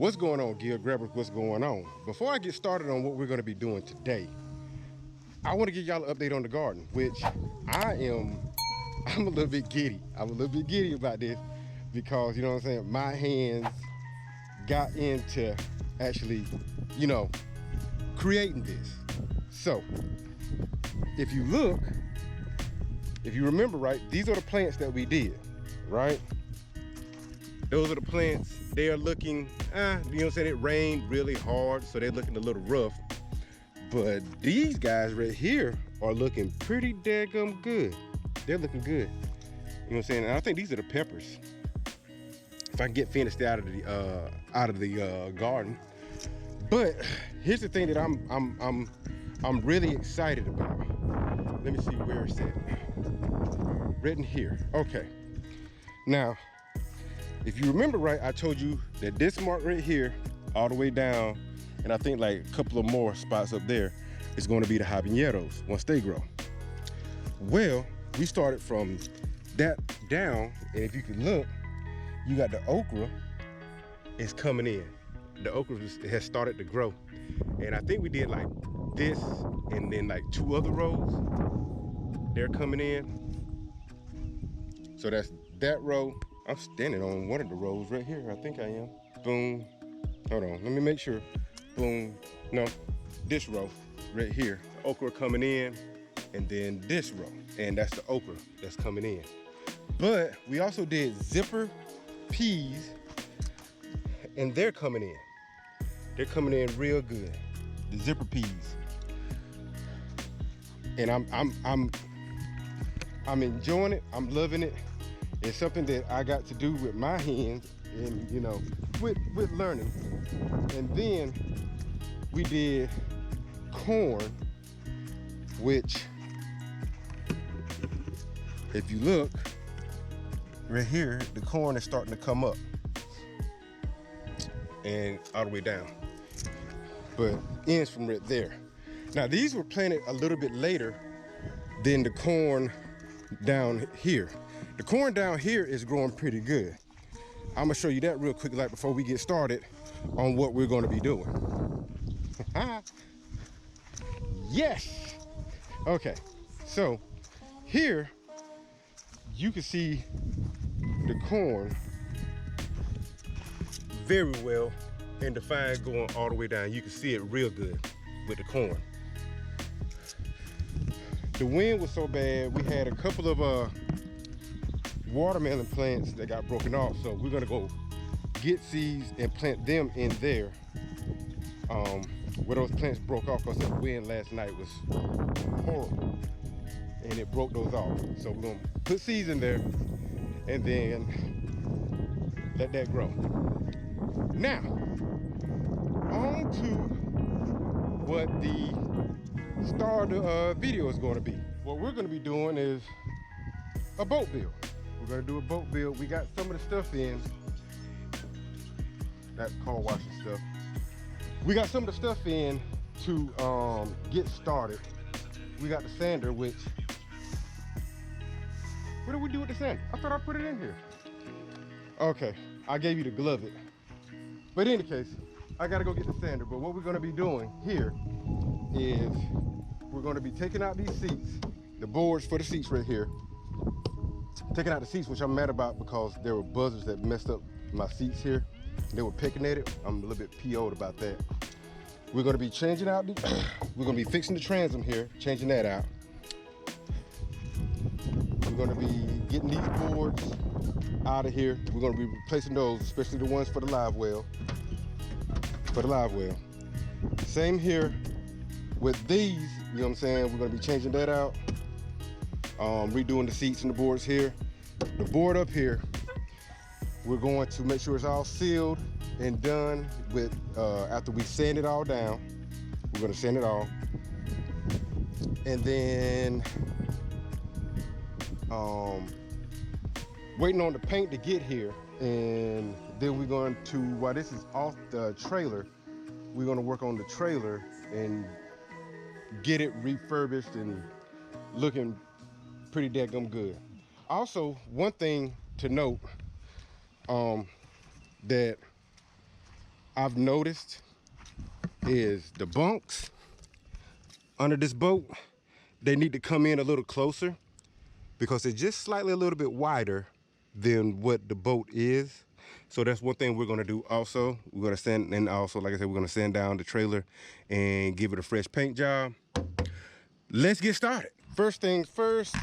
What's going on, gear grabbers? What's going on? Before I get started on what we're going to be doing today, I want to give y'all an update on the garden, which I'm a little bit giddy. I'm a little bit giddy about this because, you know what I'm saying, my hands got into actually, creating this. So if you remember right, these are the plants that we did, right? Those are the plants. They are looking, it rained really hard, so they're looking a little rough. But these guys right here are looking pretty daggum good. They're looking good. You know what I'm saying? And I think these are the peppers. If I can get finished out of the garden. But here's the thing that I'm really excited about. Let me see where it's at. Right in here. Okay. Now, if you remember right, I told you that this mark right here, all the way down, and I think like a couple of more spots up there, is going to be the habaneros once they grow. Well, we started from that down, and if you can look, you got the okra is coming in. The okra has started to grow, and I think we did like this, and then like 2 other rows. They're coming in. So that's that row. I'm standing on one of the rows right here. I think I am. Boom. Hold on. Let me make sure. Boom. No, this row right here. The okra coming in, and then this row, and that's the okra that's coming in. But we also did zipper peas, and they're coming in. They're coming in real good. The zipper peas. And I'm enjoying it. I'm loving it. It's something that I got to do with my hands, and with learning. And then we did corn, which, if you look right here, the corn is starting to come up and all the way down, but ends from right there. Now these were planted a little bit later than the corn down here. The corn down here is growing pretty good. I'm gonna show you that real quick, like before we get started on what we're gonna be doing. Yes. Okay, so here you can see the corn very well and defined going all the way down. You can see it real good with the corn. The wind was so bad, we had a couple of watermelon plants that got broken off, so we're gonna go get seeds and plant them in there where those plants broke off, because the wind last night was horrible and it broke those off. So we're gonna put seeds in there and then let that grow. Now on to what the star of the video is going to be. What we're going to be doing is a boat build. We're going to do a boat build. We got some of the stuff in, that car washing stuff. We got some of the stuff in to get started. We got the sander, which, what did we do with the sander? I thought I put it in here. Okay, I gave you the glove it. But in any case, I gotta go get the sander. But what we're gonna be doing here is we're gonna be taking out these seats, the boards for the seats right here. Taking out the seats, which I'm mad about because there were buzzards that messed up my seats here. They were picking at it. I'm a little bit PO'd about that. We're gonna be changing out we're gonna be fixing the transom here, changing that out. We're gonna be getting these boards out of here. We're gonna be replacing those, especially the ones for the live well. Same here with these, you know what I'm saying? We're gonna be changing that out. Redoing the seats and the boards here. The board up here, we're going to make sure it's all sealed and done with, after we sand it all down. We're gonna sand it all. And then, waiting on the paint to get here. And then we're going to, while this is off the trailer, we're gonna work on the trailer and get it refurbished and looking pretty daggum good. Also, one thing to note, that I've noticed is the bunks under this boat, they need to come in a little closer because they're just slightly a little bit wider than what the boat is. So that's one thing we're gonna do also. We're gonna sand, and also, like I said, we're gonna sand down the trailer and give it a fresh paint job. Let's get started. First thing first,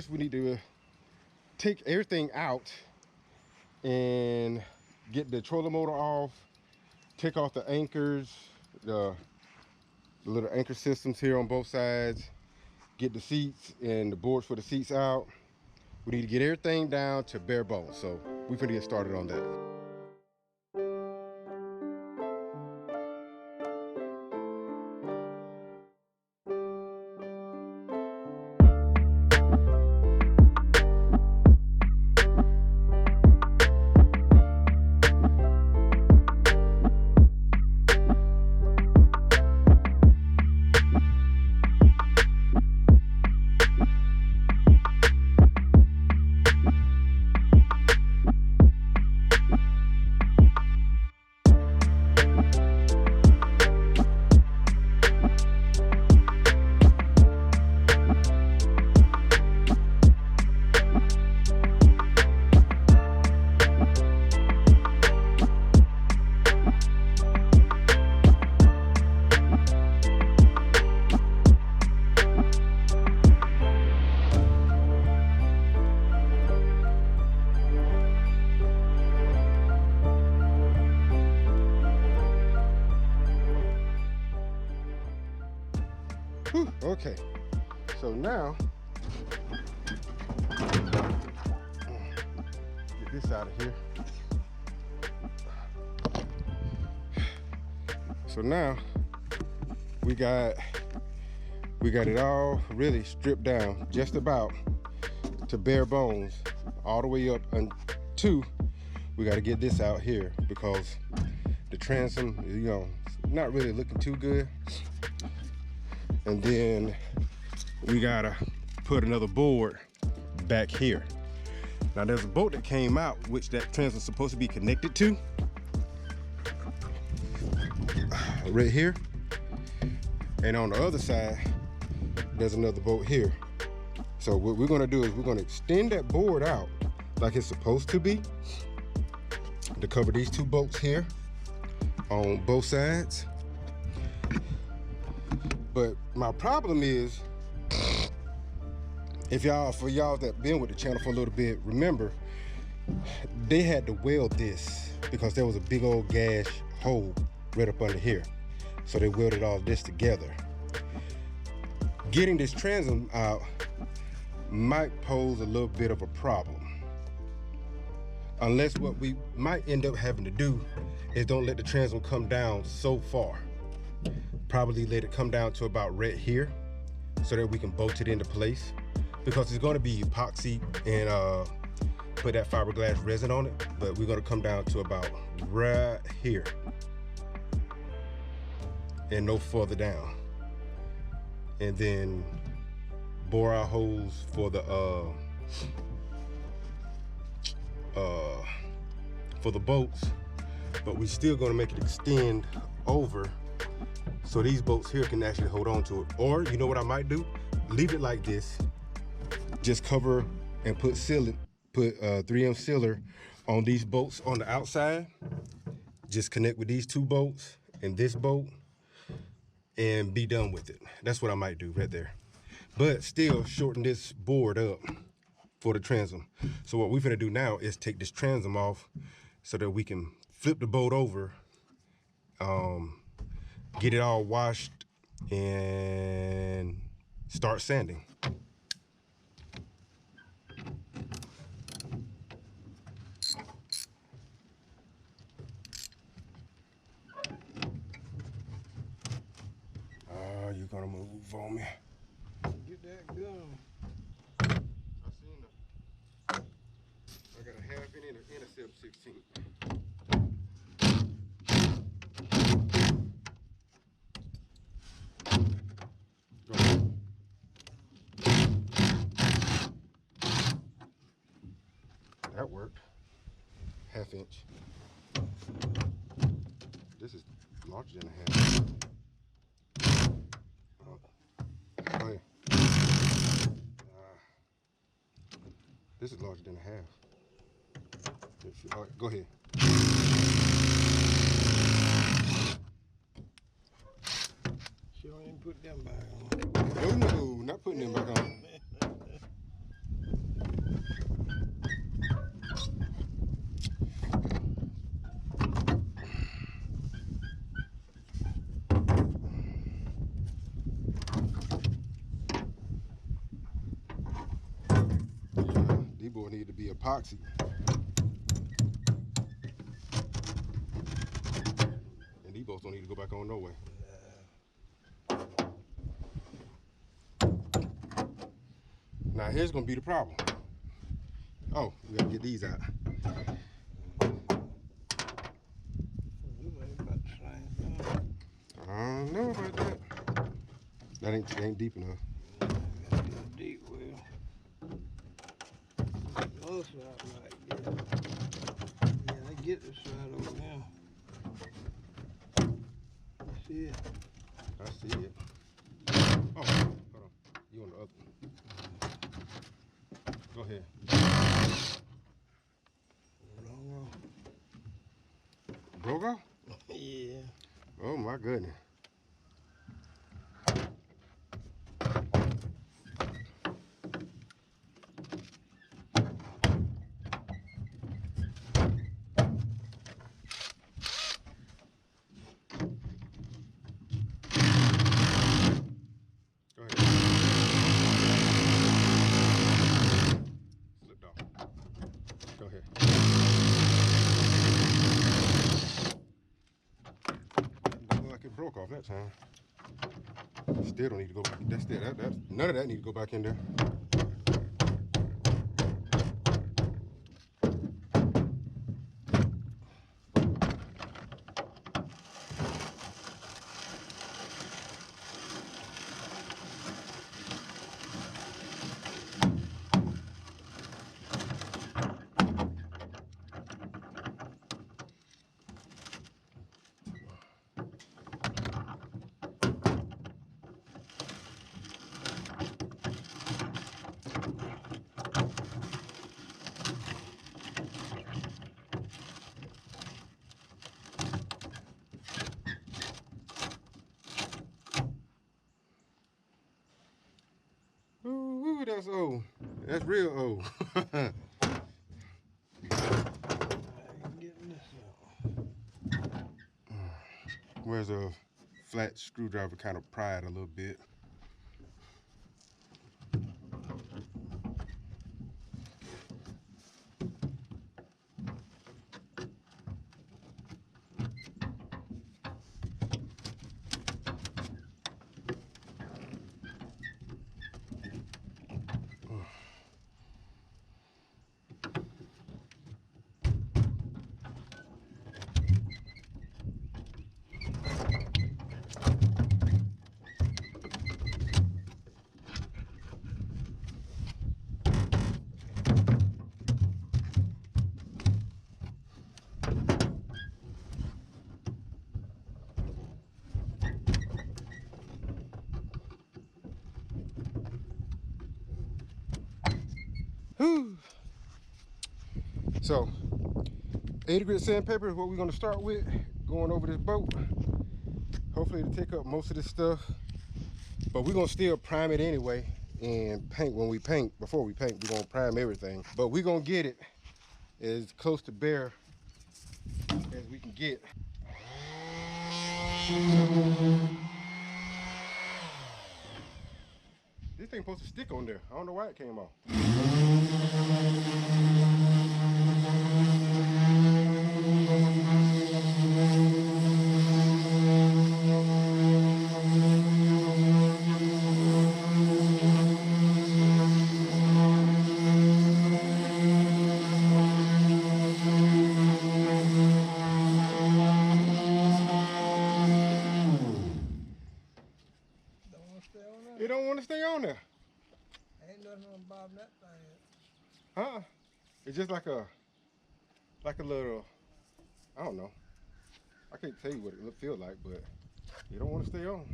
we need to take everything out and get the trolling motor off, take off the anchors, the little anchor systems here on both sides, get the seats and the boards for the seats out. We need to get everything down to bare bones. So we're gonna get started on that. Whew, okay, so now get this out of here. So now we got it all really stripped down, just about to bare bones, all the way up until we got to get this out here because the transom, you know, not really looking too good. And then we gotta put another board back here. Now there's a boat that came out which that transom's supposed to be connected to, right here. And on the other side, there's another boat here. So what we're gonna do is we're gonna extend that board out like it's supposed to be to cover these two boats here on both sides. But my problem is, for y'all that been with the channel for a little bit, remember, they had to weld this because there was a big old gash hole right up under here. So they welded all this together. Getting this transom out might pose a little bit of a problem. Unless what we might end up having to do is don't let the transom come down so far. Probably let it come down to about right here so that we can bolt it into place, because it's going to be epoxy and put that fiberglass resin on it, but we're going to come down to about right here and no further down, and then bore our holes for the bolts, but we still going to make it extend over so these bolts here can actually hold on to it. Or you know what I might do? Leave it like this, just cover and put 3M sealer on these bolts on the outside. Just connect with these two bolts and this bolt and be done with it. That's what I might do right there. But still shorten this board up for the transom. So what we're gonna do now is take this transom off so that we can flip the boat over, get it all washed, and start sanding. You're gonna move on me. Get that gun. I seen I got a half inch and a 7/16. That worked. 1/2 inch. This is larger than a half. Oh, go ahead. This is larger than a half. All right, go ahead. She don't even put them back on. No, not putting them back on. These boys need to be epoxy. And these boys don't need to go back on no way. Now here's gonna be the problem. Oh, we gotta get these out. I don't know about that. That ain't deep enough. Deep well. The other side like this. Yeah, I get this side over there. You see it? I see it. Oh, hold on. You on the other one. Go ahead. Wrong. Broke off? Yeah. Oh my goodness. Go ahead. Slipped off. Go ahead. Doesn't look like it broke off that time. Still don't need to go back. That's none of that need to go back in there. Ooh, that's old. That's real old. I ain't getting this out. Where's a flat screwdriver kind of pry it a little bit. Whew. So, 80 grit sandpaper is what we're gonna start with, going over this boat. Hopefully it'll take up most of this stuff, but we're gonna still prime it anyway and paint when we paint. Before we paint, we're gonna prime everything, but we're gonna get it as close to bare as we can get. This thing supposed to stick on there. I don't know why it came off. It don't want to stay on there. Ain't nothing on the bottom of that thing. It's just like a like a little, I don't know. I can't tell you what it feel like, but you don't want to stay on.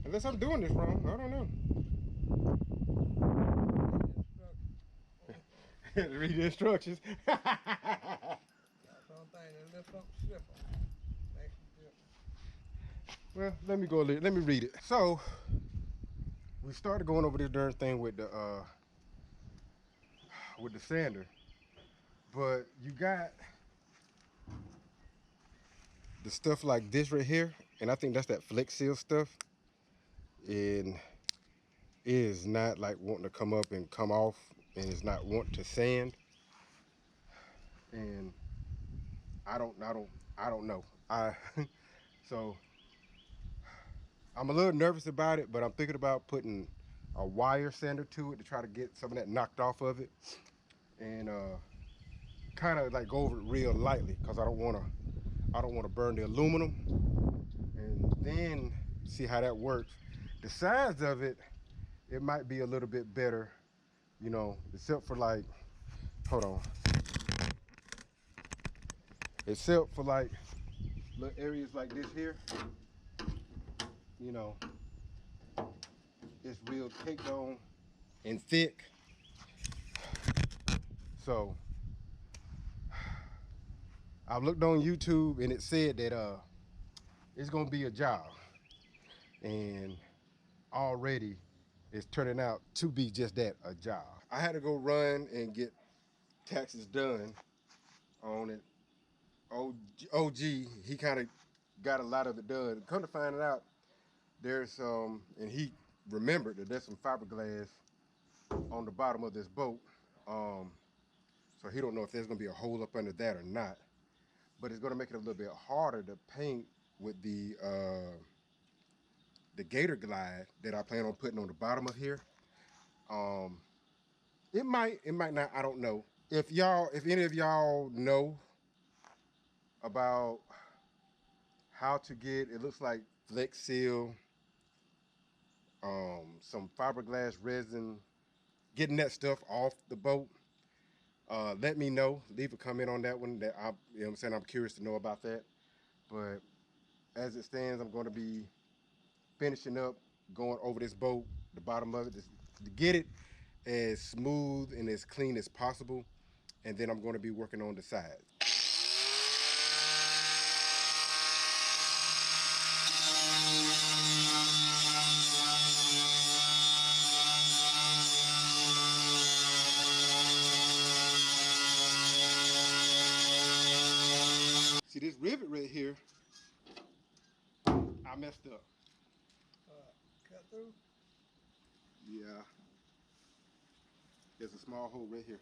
Unless I'm doing this wrong, I don't know. Read the instructions. That's the only thing. They lift up the slipper. Makes a difference. Well, let me read it. So we started going over this darn thing with the sander, but you got the stuff like this right here, and I think that's that Flex Seal stuff, and it is not like wanting to come up and come off, and it's not wanting to sand, and I don't know. So I'm a little nervous about it, but I'm thinking about putting a wire sander to it to try to get some of that knocked off of it, and kind of like go over it real lightly, because I don't want to burn the aluminum, and then see how that works. The size of it, it might be a little bit better, you know, except for like, hold on, except for like little areas like this here, you know, it's real caked on and thick. So I've looked on YouTube and it said that it's gonna be a job, and already it's turning out to be just that, a job. I had to go run and get taxes done on it. OG, he kind of got a lot of it done. Come to find it out, there's and he remembered that there's some fiberglass on the bottom of this boat. So he don't know if there's gonna be a hole up under that or not. But it's gonna make it a little bit harder to paint with the Gator Glide that I plan on putting on the bottom of here. It might not, I don't know. If any of y'all know about how to get, it looks like Flex Seal, some fiberglass resin, getting that stuff off the boat, let me know. Leave a comment on that one. That you know what I'm saying, I'm curious to know about that. But as it stands, I'm going to be finishing up, going over this boat, the bottom of it, just to get it as smooth and as clean as possible. And then I'm going to be working on the sides. See this rivet right here, I messed up. Cut through? Yeah. There's a small hole right here.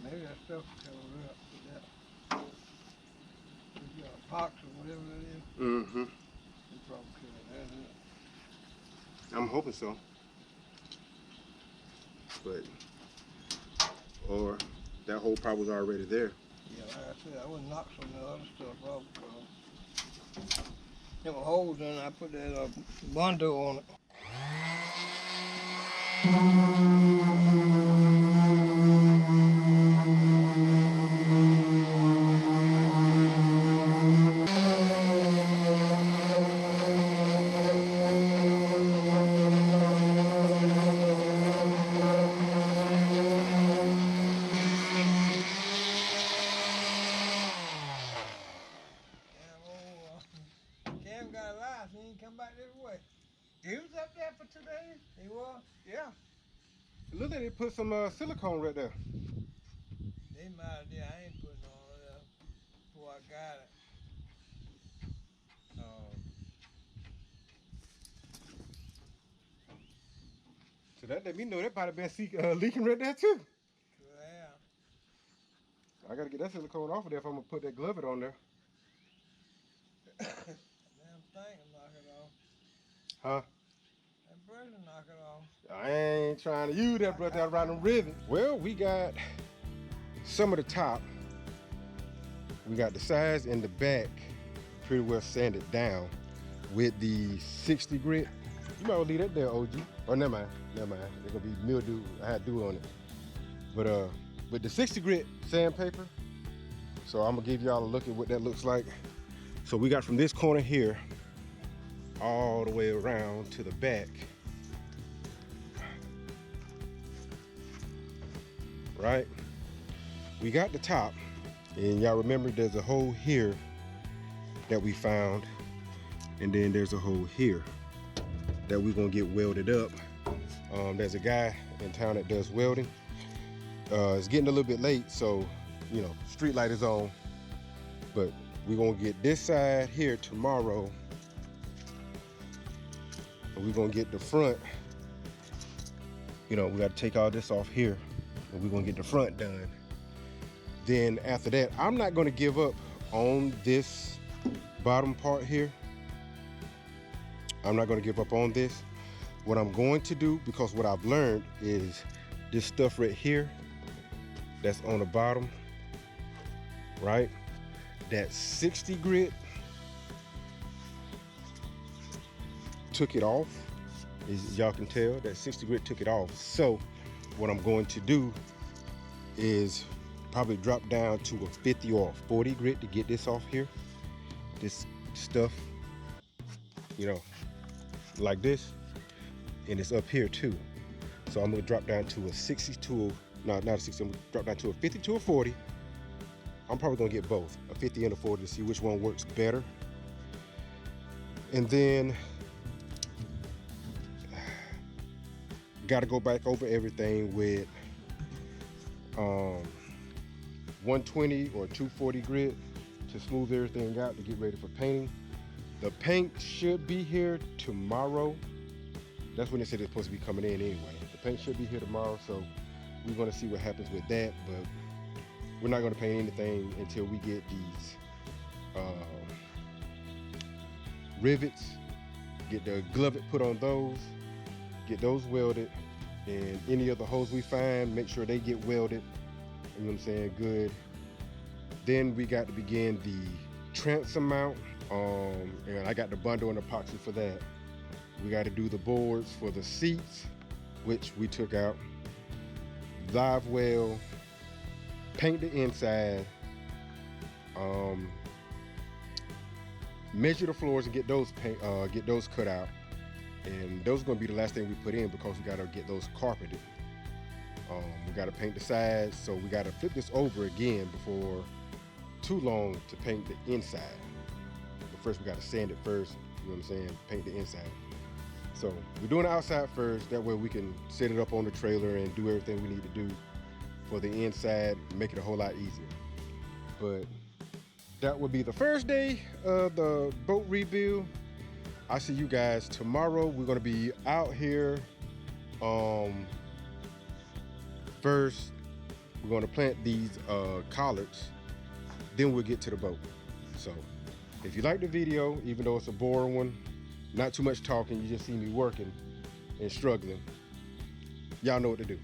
Maybe that stuff will cover it up with that. If you got a box or whatever that is, Mm-hmm. you probably could have that. I'm hoping so. But, or that hole probably was already there. Yeah, like I said, I wouldn't knock some of the other stuff off because there were holes in it. I put that bundle on it. Cam got a license. He ain't come back this way. He was up there for 2 days. He was? Yeah. Look at it, put some silicone right there. They might have. I ain't putting all that before I got it. So that let me know that probably been leaking right there too. Yeah. I gotta get that silicone off of there if I'm gonna put that glove it on there. Huh? That brush will knock it off. I ain't trying to use that brush out around them rivets. Well, we got some of the top. We got the sides and the back pretty well sanded down with the 60 grit. You might well leave that there, OG. Oh, never mind. There's gonna be mildew. I had dew on it. But with the 60 grit sandpaper, so I'm gonna give y'all a look at what that looks like. So we got from this corner here all the way around to the back. Right? We got the top, and y'all remember there's a hole here that we found, and then there's a hole here that we're gonna get welded up. There's a guy in town that does welding. It's getting a little bit late, so you know, street light is on, but we're gonna get this side here tomorrow, and we're gonna get the front. You know, we got to take all this off here, and we're gonna get the front done. Then after that, I'm not gonna give up on this bottom part here. I'm not gonna give up on this. What I'm going to do, because what I've learned is this stuff right here that's on the bottom, right? That 60 grit took it off. As y'all can tell, that 60 grit took it off. So what I'm going to do is probably drop down to a 50 or a 40 grit to get this off here. This stuff, you know, like this, and it's up here too. So I'm gonna drop down to a 60 to, not a 60, I'm gonna drop down to a 50 to a 40. I'm probably gonna get both, a 50 and a 40, to see which one works better. And then, gotta go back over everything with 120 or 240 grit to smooth everything out to get ready for painting. The paint should be here tomorrow. That's when they said it's supposed to be coming in anyway. The paint should be here tomorrow, so we're gonna see what happens with that, but we're not gonna paint anything until we get these rivets, get the glovette put on those, get those welded, and any other holes we find, make sure they get welded, you know what I'm saying, good. Then we got to begin the transom mount, and I got the bundle and epoxy for that. We got to do the boards for the seats, which we took out, live well, paint the inside, measure the floors and get those cut out, and those are going to be the last thing we put in because we got to get those carpeted. We got to paint the sides, so we got to flip this over again before too long to paint the inside. But first we got to sand it first, you know what I'm saying, paint the inside. So we're doing the outside first, that way we can set it up on the trailer and do everything we need to do for the inside, make it a whole lot easier. But that would be the first day of the boat rebuild. I'll see you guys tomorrow. We're gonna be out here. First, we're gonna plant these collards, then we'll get to the boat. So if you like the video, even though it's a boring one, not too much talking, you just see me working and struggling, y'all know what to do.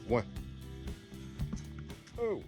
One. Oh.